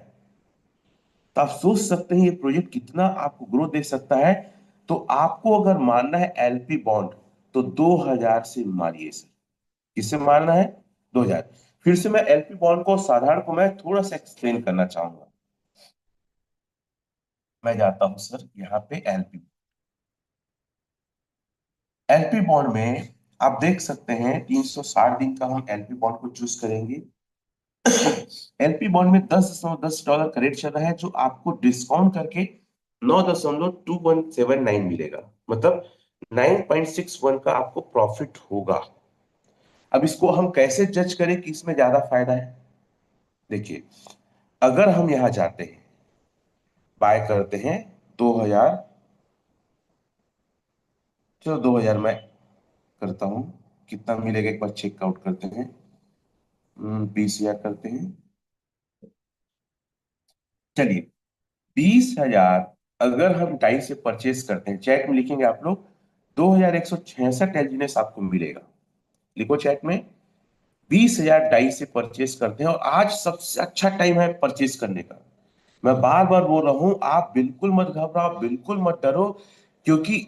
तो आप सोच सकते हैं ये प्रोजेक्ट कितना आपको ग्रोथ दे सकता है। तो आपको अगर मानना है एलपी बॉन्ड तो 2000 से मारिए सर। किससे मारना है? 2000। फिर से मैं एलपी बॉन्ड को साधारण को मैं थोड़ा सा एक्सप्लेन करना चाहूंगा। मैं जाता हूं सर यहाँ पे एलपी, एलपी बॉन्ड में आप देख सकते हैं 360 दिन का हम एलपी बॉन्ड को चूज करेंगे। एलपी बॉन्ड में $10.10 का रेट चल रहा है, जो आपको डिस्काउंट करके 9.2179 मिलेगा, मतलब 9.61 का आपको प्रॉफिट होगा। अब इसको हम कैसे जज करें कि इसमें ज्यादा फायदा है? देखिए, अगर हम यहां जाते हैं, बाय करते हैं 2000, चलो 2000 मैं करता हूं, कितना मिलेगा एक बार चेक आउट करते हैं। 20,000 करते हैं, चलिए 20,000 अगर हम डाई से परचेस करते हैं, चैट में लिखेंगे आप लोग, 2166 एलजीनेस आपको मिलेगा। लिखो चैट में, 20,000 डाई से परचेस करते हैं और आज सबसे अच्छा टाइम है परचेस करने का। मैं बार बार बोल रहा हूं, आप बिल्कुल मत घबराओ, बिल्कुल मत डरो, क्योंकि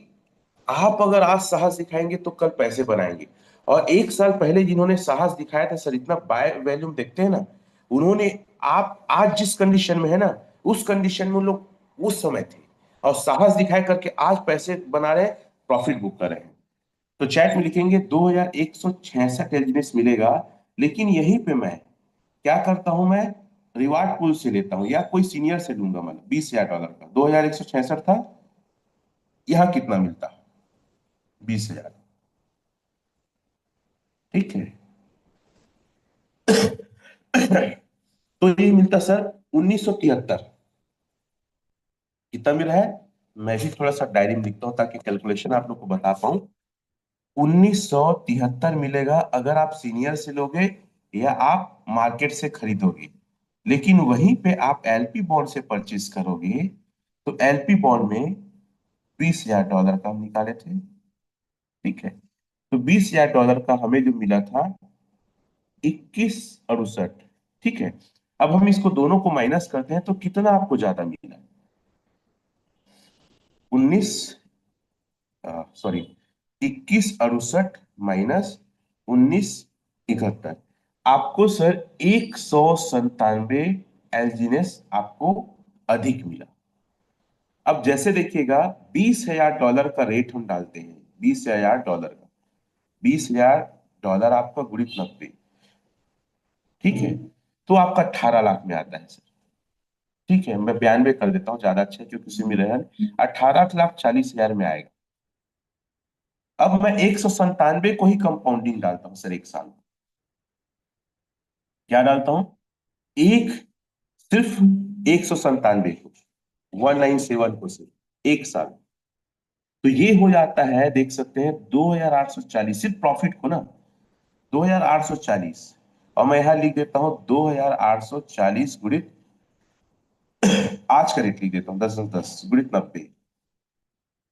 आप अगर आज साहस दिखाएंगे तो कल पैसे बनाएंगे। और 1 साल पहले जिन्होंने साहस दिखाया था सर, इतना बाय वैल्यूम देखते हैं ना, उन्होंने, आप आज जिस कंडीशन में है ना, उस कंडीशन में उन लोग उस समय थे और साहस दिखाए करके आज पैसे बना रहे हैं, प्रॉफिट बुक कर रहे हैं। तो चैट में लिखेंगे 2166 एलजीनेस मिलेगा। लेकिन यहीं पे मैं क्या करता हूं, मैं रिवार्ड पूल से लेता हूं या कोई सीनियर से लूंगा। मैं $20,000 का 2166 था, यहां कितना मिलता? 20,000। ठीक है। तो ये मिलता सर 1973। कितना मिला है? मैं भी थोड़ा सा डायरी में लिखता हूं ताकि कैलकुलेशन आप लोग को बता पाऊं। 1973 मिलेगा अगर आप सीनियर से लोगे या आप मार्केट से खरीदोगे। लेकिन वहीं पे आप एलपी बॉन्ड से परचेज करोगे तो एलपी बॉन्ड में $20,000 का हम निकाले थे। ठीक है, तो $20,000 का हमें जो मिला था 2168। ठीक है, अब हम इसको दोनों को माइनस करते हैं तो कितना आपको ज्यादा मिला? 19, सॉरी, 2168 माइनस 1971, आपको सर 197 एलजीनेस आपको अधिक मिला। अब जैसे देखिएगा, $20,000 का रेट हम डालते हैं, $20,000 का, $20,000 आपका गुणित 90, ठीक है, तो आपका 18 लाख में आता है सर। ठीक है, मैं 92 कर देता हूँ, ज्यादा अच्छा है क्योंकि उसी में रहा है। 18,40,000 में आएगा। अब मैं 197 को ही कंपाउंडिंग डालता हूं सर, एक साल। क्या डालता हूं? एक, सिर्फ 197 को, 197 को सिर्फ एक साल। तो ये हो जाता है, देख सकते हैं, 2,840 सिर्फ प्रॉफिट को ना, 2,840। और मैं यहां लिख देता हूं 2,840 गुणित, आज का रेट लिख देता हूं 10 गुणित 90,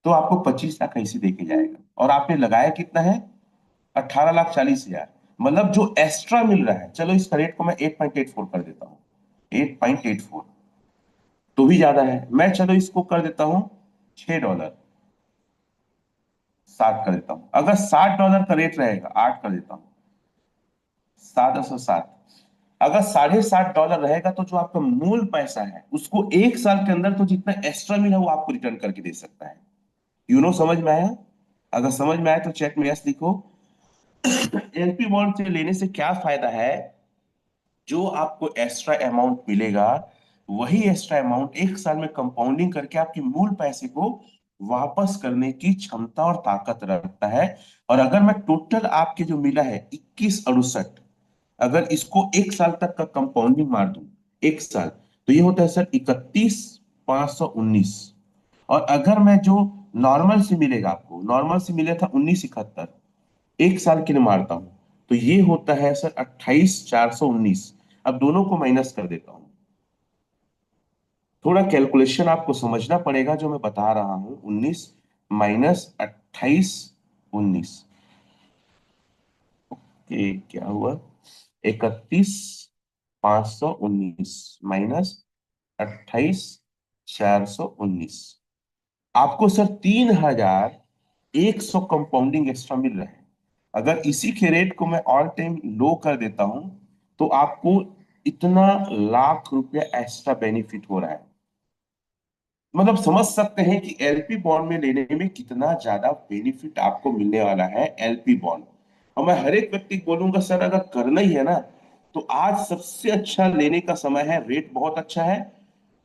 तो आपको 25 लाख ऐसे देके जाएगा। और आपने लगाया कितना है? 18,40,000। मतलब जो एक्स्ट्रा मिल रहा है, चलो इसका रेट को मैं 8.84 कर देता हूं, 8.84, तो भी ज्यादा है। मैं चलो इसको कर देता हूं $6, 60 कर देता हूं। अगर $60 का रेट रहेगा, 8 कर देता हूं, 707। अगर $60.5 रहेगा तो जो आपका मूल पैसा है उसको एक साल के अंदर तो जितना एक्स्ट्रा मिला वो आपको रिटर्न करके दे सकता है। समझ में आया? अगर समझ में आया तो चेक में यस लिखो। एलपी बॉन्ड से लेने से क्या फायदा है? जो आपको एक्स्ट्रा अमाउंट मिलेगा, वही एक्स्ट्रा अमाउंट एक साल में कंपाउंडिंग करके आपके मूल पैसे को वापस करने की क्षमता और ताकत रखता है। और अगर मैं टोटल आपके जो मिला है 2168, अगर इसको एक साल तक का कंपाउंडिंग मार दूं, एक साल, तो ये होता है सर 31,519। और अगर मैं जो नॉर्मल से मिलेगा आपको, नॉर्मल से मिला था 1971, एक साल के लिए मारता हूं तो ये होता है सर 28,419। अब दोनों को माइनस कर देता हूं, थोड़ा कैलकुलेशन आपको समझना पड़ेगा जो मैं बता रहा हूं। 19 माइनस 28, 19, क्या हुआ, 31,519 माइनस 28,419। आपको सर 3,100 कंपाउंडिंग एक्स्ट्रा मिल रहा है। अगर इसी के रेट को मैं ऑल टाइम लो कर देता हूं तो आपको इतना लाख रुपया एक्स्ट्रा बेनिफिट हो रहा है। मतलब समझ सकते हैं कि एलपी बॉन्ड में लेने में कितना ज्यादा बेनिफिट आपको मिलने वाला है एलपी बॉन्ड। और मैं हर एक व्यक्ति को बोलूंगा सर अगर करना ही है ना तो आज सबसे अच्छा लेने का समय है, रेट बहुत अच्छा है।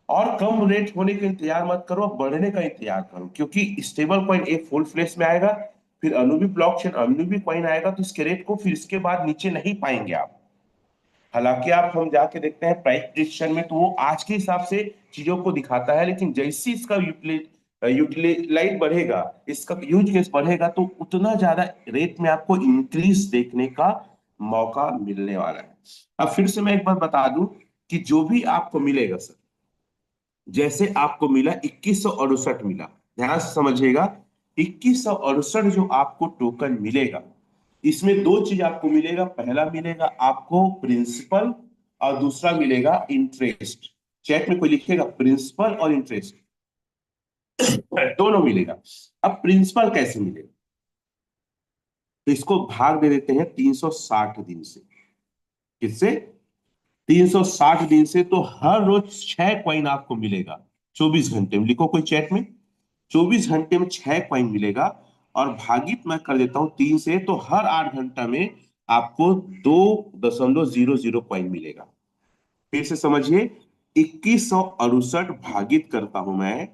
और कम रेट होने का इंतजार मत करो, बढ़ने का इंतजार करो, क्योंकि स्टेबल कॉइन एक फुल फ्लेश में आएगा, फिर अनुबी ब्लॉकचेन अनुबी कॉइन आएगा तो इसके रेट को फिर इसके बाद नीचे नहीं पाएंगे आप। हालांकि आप हम जाके देखते हैं प्राइस प्रिडिक्शन में तो वो आज के हिसाब से चीजों को दिखाता है, लेकिन जैसे इसका यूटिलाइज बढ़ेगा, इसका यूज केस बढ़ेगा तो उतना ज्यादा रेट में आपको इंक्रीज देखने का मौका मिलने वाला है। अब फिर से मैं एक बार बता दूं कि जो भी आपको मिलेगा सर, जैसे आपको मिला 2168 मिला, ध्यान से समझिएगा, 2168 जो आपको टोकन मिलेगा, इसमें दो चीज आपको मिलेगा। पहला मिलेगा आपको प्रिंसिपल और दूसरा मिलेगा इंटरेस्ट। चेक में कोई लिखेगा प्रिंसिपल और इंटरेस्ट, दोनों मिलेगा। अब प्रिंसिपल कैसे मिलेगा, तो इसको भाग दे देते हैं 360 दिन से। किससे? 360 दिन से। तो हर रोज 6 कॉइन आपको मिलेगा 24 घंटे में। लिखो कोई चैट में, 24 घंटे में 6 कॉइन मिलेगा। और भागित मैं कर देता हूं 3 से, तो हर 8 घंटा में आपको 2.00 कॉइन मिलेगा। फिर से समझिए, 2168 भागित करता हूं मैं,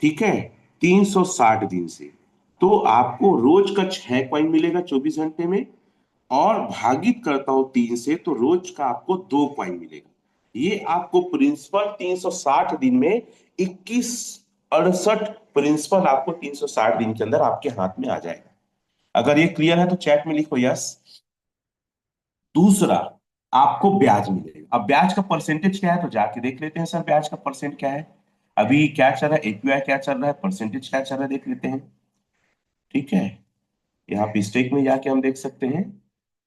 ठीक है, 360 दिन से, तो आपको रोज का 6 कॉइन मिलेगा 24 घंटे में। और भागित करता हूं 3 से तो रोज का आपको 2 कॉइन मिलेगा। ये आपको प्रिंसिपल 360 दिन में 2168 प्रिंसिपल आपको 360 दिन के अंदर आपके हाथ में आ जाएगा। अगर ये क्लियर है तो चैट में लिखो यस। दूसरा, आपको ब्याज मिलेगा। अब ब्याज का परसेंटेज क्या है तो जाके देख लेते हैं सर, ब्याज का परसेंट क्या है, अभी क्या चल रहा है, एपीआई क्या चल रहा है, परसेंटेज क्या चल रहा है, देख लेते हैं। ठीक है, यहाँ पे स्टेक में जाके हम देख सकते हैं।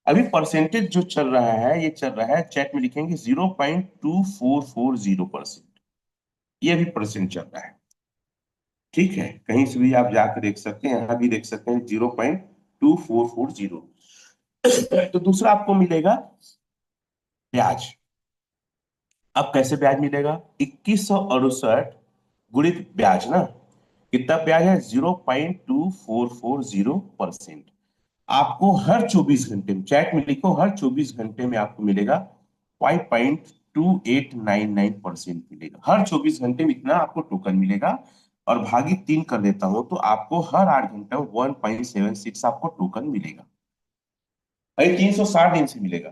अभी परसेंटेज जो चल रहा है ये चल रहा है, चैट में लिखेंगे 0.2440%। ये अभी परसेंट चल रहा है। ठीक है, कहीं से भी आप जाके देख सकते हैं, यहाँ भी देख सकते हैं 0.2440। तो दूसरा आपको मिलेगा ब्याज। अब कैसे ब्याज मिलेगा, 2168 गुणित ब्याज ना, कितना ब्याज है, 0.2440%। आपको हर 24 घंटे में, चैट में लिखो, हर 24 घंटे में आपको मिलेगा 5.2899% मिलेगा। हर 24 घंटे में इतना आपको टोकन मिलेगा। और भागित 3 कर देता हूं तो आपको हर 8 घंटे में 1.76 आपको टोकन मिलेगा। भाई 360 दिन से मिलेगा।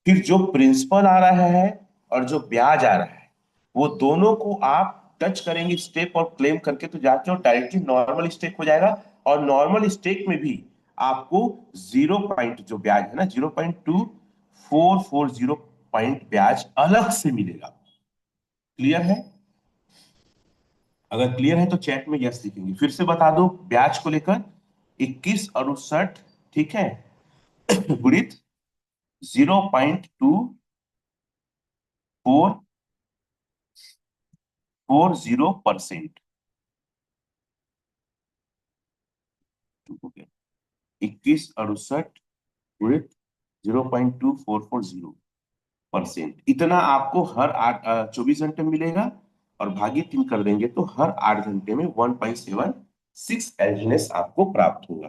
फिर जो प्रिंसिपल आ रहा है और जो ब्याज आ रहा है, वो दोनों को आप टच करेंगे स्टेप और क्लेम करके तो जाके और डायरेक्टली नॉर्मल स्टेक हो जाएगा। और नॉर्मल स्टेक में भी आपको 0 पॉइंट जो ब्याज है ना, 0.2440 ब्याज अलग से मिलेगा। क्लियर है? अगर क्लियर है तो चैट में यस लिखेंगे। फिर से बता दो ब्याज को लेकर, 2168, ठीक है, गुणित 0.2440%। 2168 गुणित 0.2440%, इतना आपको हर 24 घंटे में मिलेगा। और भागी 3 कर देंगे तो हर 8 घंटे में 1.76 एलजीएस आपको प्राप्त होगा।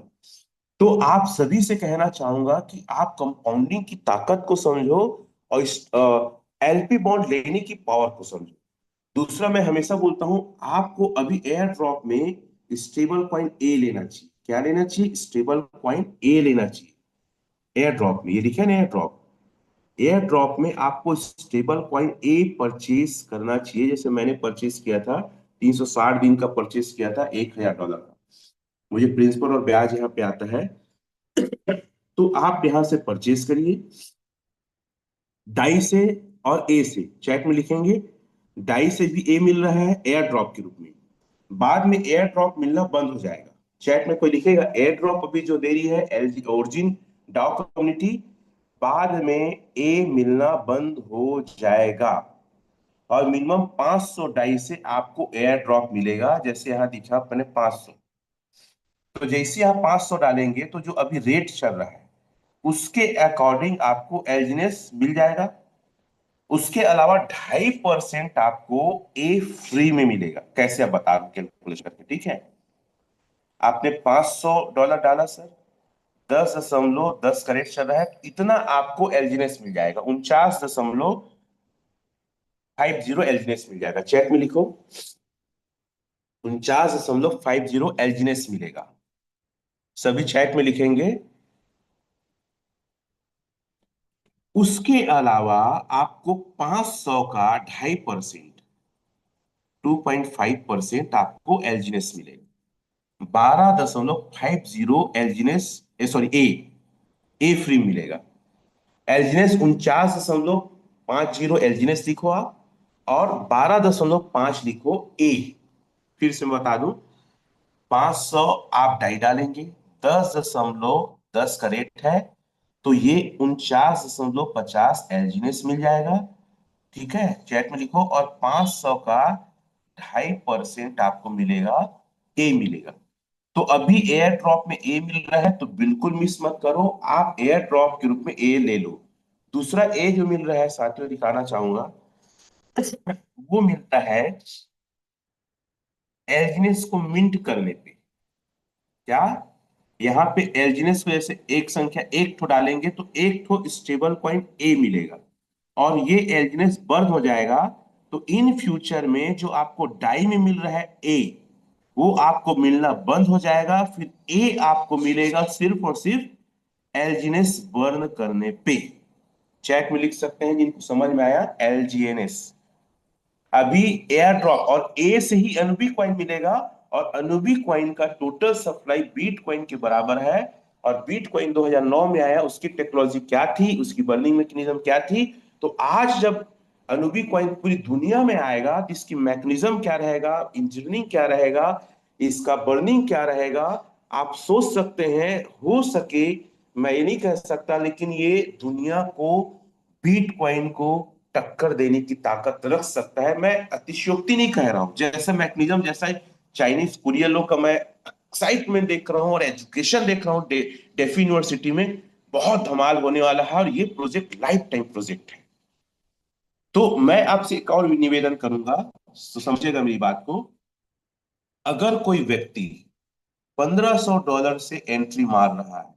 तो आप सभी से कहना चाहूंगा कि आप कंपाउंडिंग की ताकत को समझो और इस एलपी बॉन्ड लेने की पावर को समझो। दूसरा, मैं हमेशा बोलता हूं आपको अभी एयर ड्रॉप में स्टेबल कॉइन ए लेना चाहिए। क्या लेना चाहिए? स्टेबल कॉइन ए लेना चाहिए। एयर ड्रॉप में ये लिखे ना, एयर ड्रॉप, एयर ड्रॉप में आपको स्टेबल कॉइन ए परचेज करना चाहिए। जैसे मैंने परचेज किया था 360 दिन का परचेस किया था $1000 का। मुझे प्रिंसिपल और ब्याज यहाँ पे आता है। तो आप यहां से परचेस करिए डाई से और ए से, चैट में लिखेंगे डाई से भी ए मिल रहा है एयर ड्रॉप के रूप में। बाद में एयर ड्रॉप मिलना बंद हो जाएगा। चैट में कोई लिखेगा एयर ड्रॉप अभी जो दे रही है एलजी ओरिजिन डाउ कम्युनिटी, बाद में ए मिलना बंद हो जाएगा और मिनिमम 500 डाई से आपको एयर ड्रॉप मिलेगा। जैसे यहां दिखा मैंने 500, तो जैसे आप 500 डालेंगे तो जो अभी रेट चल रहा है उसके अकॉर्डिंग आपको एलजीनेस मिल जाएगा। उसके अलावा 2.5% आपको ए फ्री में मिलेगा। कैसे आप बता दो कैलकुलेट करके, ठीक है। आपने $500 डाला सर, 10.10 का रेट चल रहा है, तो इतना आपको एलजीनेस मिल जाएगा, 49.50 एलजीनेस मिल जाएगा। चेक में लिखो 49.50 एलजीनेस मिलेगा। सभी चैट में लिखेंगे। उसके अलावा आपको 500 का 2.5%, 2.5% आपको एलजीनेस मिलेगा। 12.50 एलजीनेस, सॉरी ए फ्री मिलेगा। एलजीनेस 49.50 एलजीनेस लिखो आप, और 12.5 लिखो ए। फिर से मैं बता दूं, 500 आप डाई डालेंगे, 10.10 का रेट है, तो ये 49.50 एलजीनेस मिल जाएगा। ठीक है, चैट में लिखो, और 500 का 2.5% आपको मिलेगा, ए मिलेगा। तो अभी एयर ड्रॉप में ए मिल रहा है, तो बिल्कुल मिस मत करो, आप एयर ड्रॉप के रूप में ए ले लो। दूसरा ए जो मिल रहा है साथियों, दिखाना चाहूंगा, वो मिलता है एल्जिनेस को मिंट करने पे। क्या, यहाँ पे एल्जिनेस को जैसे एक संख्या एक ठो डालेंगे तो एक ठो स्टेबल कॉइन ए मिलेगा, और ये एल्जिनेस बर्न हो जाएगा, तो इन फ्यूचर में जो आपको डाई में मिल रहा है ए, वो आपको मिलना बंद हो जाएगा। फिर ए आपको मिलेगा सिर्फ और सिर्फ एल्जिनेस बर्न करने पे। चैट में लिख सकते हैं जिनको समझ में आया, एलजीएनएस। अभी एयर ड्रॉप और ए से ही अनुबी क्वाइन मिलेगा, और अनुबी क्वाइन का टोटल सप्लाई बीट क्वाइन के बराबर है। और बीट क्वाइन 2009 में आया, उसकी टेक्नोलॉजी क्या थी, उसकी बर्निंग मैकेनिज्म क्या थी। तो आज जब अनुबी क्वाइन पूरी दुनिया में आएगा तो इसकी मैकेनिज्म क्या रहेगा, इंजीनियरिंग क्या रहेगा, इसका बर्निंग क्या रहेगा, आप सोच सकते हैं। हो सके, मैं ये नहीं कह सकता, लेकिन ये दुनिया को, बिटकॉइन को टक्कर देने की ताकत रख सकता है। मैं अतिशयोक्ति नहीं कह रहा हूं, जैसा मैकेनिज्म, जैसा चाइनीज कुरियर लोग का मैं एक्साइटमेंट देख रहा हूं और एजुकेशन देख रहा हूं, डेफी यूनिवर्सिटी में बहुत धमाल होने वाला है, और ये प्रोजेक्ट लाइफ टाइम प्रोजेक्ट है। तो मैं आपसे एक और निवेदन करूंगा, तो समझेगा मेरी बात को। अगर कोई व्यक्ति $1500 से एंट्री मार रहा है,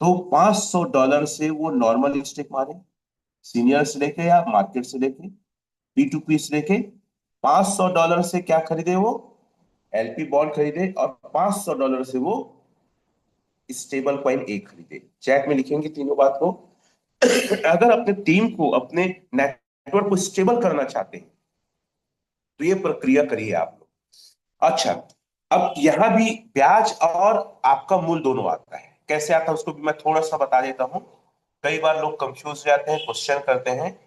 तो $500 से वो नॉर्मल स्टेक मारे, सीनियर से लेके या मार्केट से लेके, P2P से लेके। $500 से क्या खरीदे वो, एलपी बॉन्ड खरीदे, और $500 से वो स्टेबल कॉइन ए खरीदे। चैट में लिखेंगे तीनों बात को। अगर अपने टीम को, अपने नेटवर्क को स्टेबल करना चाहते हैं, तो ये प्रक्रिया करिए आप लोग। अच्छा, अब यहां भी ब्याज और आपका मूल दोनों आता है। कैसे आता है उसको भी मैं थोड़ा सा बता देता हूं। कई बार लोग कंफ्यूज हो जाते हैं, क्वेश्चन करते हैं।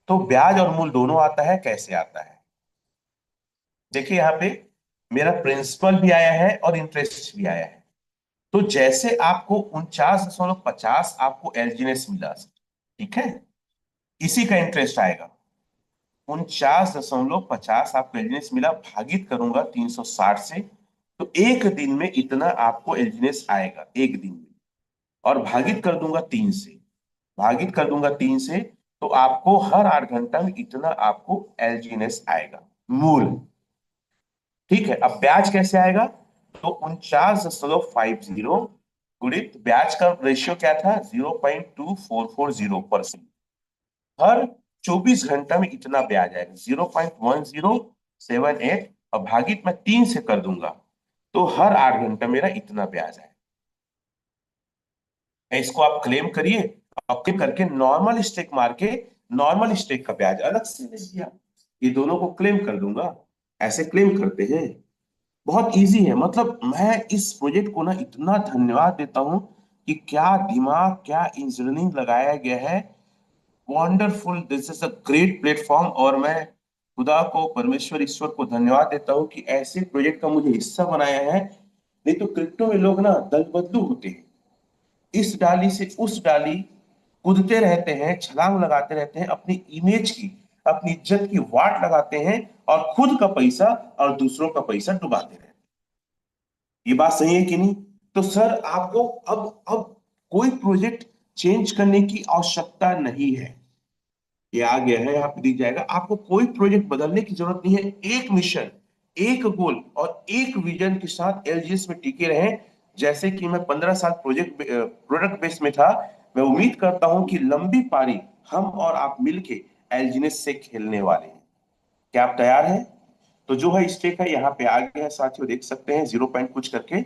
तो ब्याज और मूल दोनों आता है, कैसे आता है, देखिए यहाँ पे मेरा प्रिंसिपल भी आया है और इंटरेस्ट भी आया है। तो जैसे आपको 49.50 आपको एलजीनेस मिला, ठीक है, इसी का इंटरेस्ट आएगा। 49.50 आपको एलजीनेस मिला, भागित करूंगा 360 से, तो एक दिन में इतना आपको एलजीनेस आएगा, एक दिन में। और भागित कर दूंगा 3 से, भागित कर दूंगा 3 से, तो आपको हर 8 घंटा में इतना आपको एलजीनेस आएगा, मूल। ठीक है, अब ब्याज कैसे आएगा, तो 49.50 गुणित ब्याज का रेशियो क्या था, 0.2440%। हर 24 घंटा में इतना ब्याज आएगा, 0.1078, और भागित मैं 3 से कर दूंगा, तो हर 8 घंटा मेरा इतना ब्याज आएगा। इसको आप क्लेम करिए, और क्लेम करके नॉर्मल स्टेक मार के, नॉर्मल स्टेक का ब्याज अलग से ले लिया, ये दोनों को क्लेम कर दूंगा। ऐसे क्लेम करते हैं। बहुत इजी है, मतलब मैं इस प्रोजेक्ट को ना इतना धन्यवाद देता हूं कि क्या दिमाग, क्या इंजीनियरिंग लगाया गया है। Wonderful, this is a great platform. और मैं खुदा को, परमेश्वर ईश्वर को धन्यवाद देता हूँ कि ऐसे प्रोजेक्ट का मुझे हिस्सा बनाया है। नहीं तो क्रिप्टो में लोग ना दल बदलू होते हैं, इस डाली से उस डाली कूदते रहते हैं, छलांग लगाते रहते हैं, अपनी इमेज की, अपनी इज्जत की वाट लगाते हैं, और खुद का पैसा और दूसरों का पैसा डुबाते रहते हैं। ये बात सही है कि नहीं? तो सर आपको अब कोई प्रोजेक्ट चेंज करने की आवश्यकता नहीं है। ये आ गया है, यहाँ पे दिख जाएगा। आपको कोई प्रोजेक्ट बदलने की जरूरत नहीं है। एक मिशन, एक गोल और एक विजन के साथ एलजीएस में टिके रहें। जैसे कि मैं 15 साल प्रोडक्ट बेस में था। मैं उम्मीद करता हूं कि लंबी पारी हम और आप मिलके एलजीएस से खेलने वाले हैं। क्या आप तैयार हैं? तो जो है स्टेक है यहाँ पे आ गया है साथियों, देख सकते हैं 0 पॉइंट कुछ करके।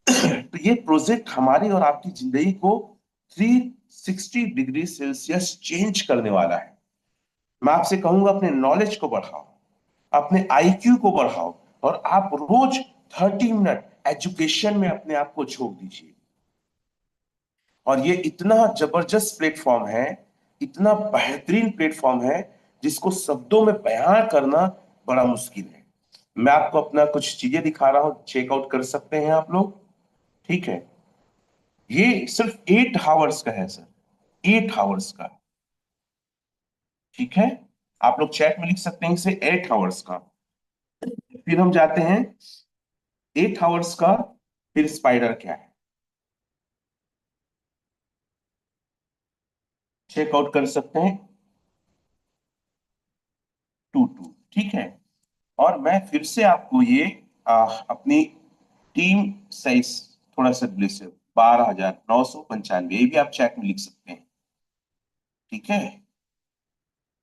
तो ये प्रोजेक्ट हमारी और आपकी जिंदगी को 360 डिग्री सेल्सियस चेंज करने वाला है। मैं आपसे कहूंगा अपने नॉलेज को बढ़ाओ, अपने आईक्यू को बढ़ाओ, और आप रोज 30 मिनट एजुकेशन में अपने आप को झोंक दीजिए। और ये इतना जबरदस्त प्लेटफॉर्म है, इतना बेहतरीन प्लेटफॉर्म है, जिसको शब्दों में बयां करना बड़ा मुश्किल है। मैं आपको अपना कुछ चीजें दिखा रहा हूं, चेकआउट कर सकते हैं आप लोग। ठीक है, ये सिर्फ 8 आवर्स का है सर, 8 आवर्स का। ठीक है, आप लोग चैट में लिख सकते हैं इसे, 8 आवर्स का। फिर हम जाते हैं 8 आवर्स का, फिर स्पाइडर क्या है, चेकआउट कर सकते हैं। 2 2, ठीक है। और मैं फिर से आपको ये अपनी टीम साइज थोड़ा सा डिलीट, 12,995, ये भी आप चैट में लिख सकते हैं। ठीक है,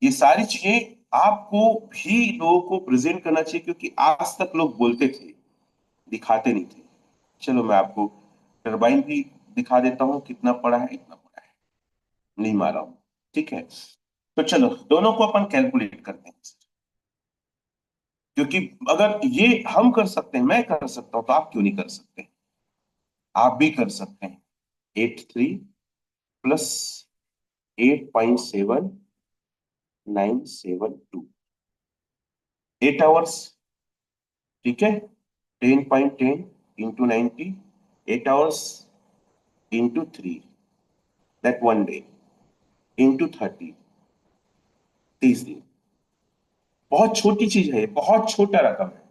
ये सारी चीजें आपको भी लोगों को प्रेजेंट करना चाहिए, क्योंकि आज तक लोग बोलते थे, दिखाते नहीं थे। चलो मैं आपको टरबाइन भी दिखा देता हूँ, कितना पड़ा है, इतना पड़ा है, नहीं मारा हूं। ठीक है, तो चलो दोनों को अपन कैलकुलेट करते हैं। क्योंकि अगर ये हम कर सकते हैं, मैं कर सकता हूं, तो आप क्यों नहीं कर सकते? आप भी कर सकते हैं। 83 + 8.7972, 8 आवर्स। ठीक है, 10.10 × 90, 8 आवर्स × 3, दैट 1 डे, × 30, 30 दिन। बहुत छोटी चीज है, बहुत छोटा रकम है।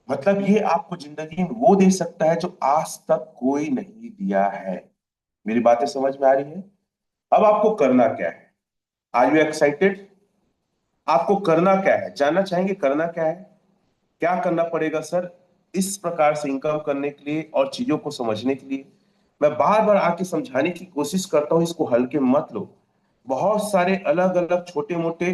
मतलब ये आपको जिंदगी में वो दे सकता है जो आज तक कोई नहीं दिया है। मेरी बातें समझ में आ रही है? अब आपको करना क्या है? Are you excited? आपको करना क्या है, जानना चाहेंगे करना क्या है? क्या करना पड़ेगा सर इस प्रकार से इनकम करने के लिए और चीजों को समझने के लिए? मैं बार बार आके समझाने की कोशिश करता हूं, इसको हल्के मत लो। बहुत सारे अलग अलग छोटे मोटे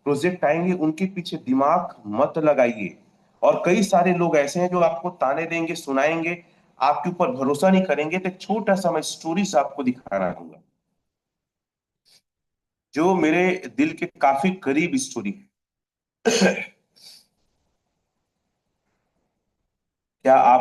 प्रोजेक्ट आएंगे, उनके पीछे दिमाग मत लगाइए। और कई सारे लोग ऐसे हैं जो आपको ताने देंगे, सुनाएंगे, आपके ऊपर भरोसा नहीं करेंगे। तो एक छोटा सा मैं स्टोरी से आपको दिखाना चाहूंगा, जो मेरे दिल के काफी करीब स्टोरी है। क्या आप